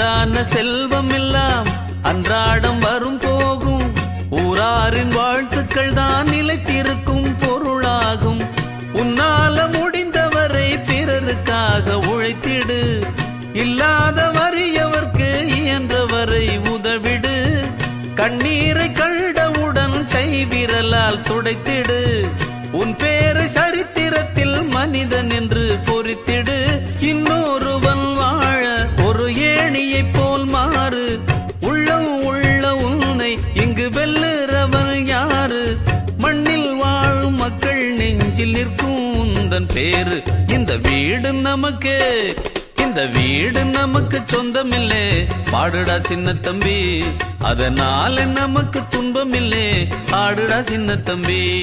உண்டான செல்வம் எல்லாம் அன்றாடம் வரும் போகும். ஊராரின் வாழ்த்துக்கள் தான் நிலைத்திருக்கும் பொருளாகும். உன்னால முடிந்தவரை பிறருக்காக உழைத்திடு. இல்லாத வறியவர்க்கு இயன்றவரை உதவிடு. கண்ணீரை கண்டவுடன் கைவிரலால் துடைத்திடு. உன் பேரை சரித்திரத்தில் மனிதன் என்று பொறித்திடு. இன்னொருவன் வாழ ஒரு ஏணியைப் போல் மாறு. உள்ளம் உள்ள உன்னை இங்கு வெல்லுறவன் யாரு? மண்ணில் வாழும் மக்கள் நெஞ்சில் நிற்கும் உந்தன் பேரு. இந்த வீடு நமக்கு, இந்த வீடு நமக்கு சொந்தமில்லே. பாடுடா சின்ன தம்பி, அதனால நமக்கு துன்பமில்லே. ஆடுடா சின்ன தம்பி.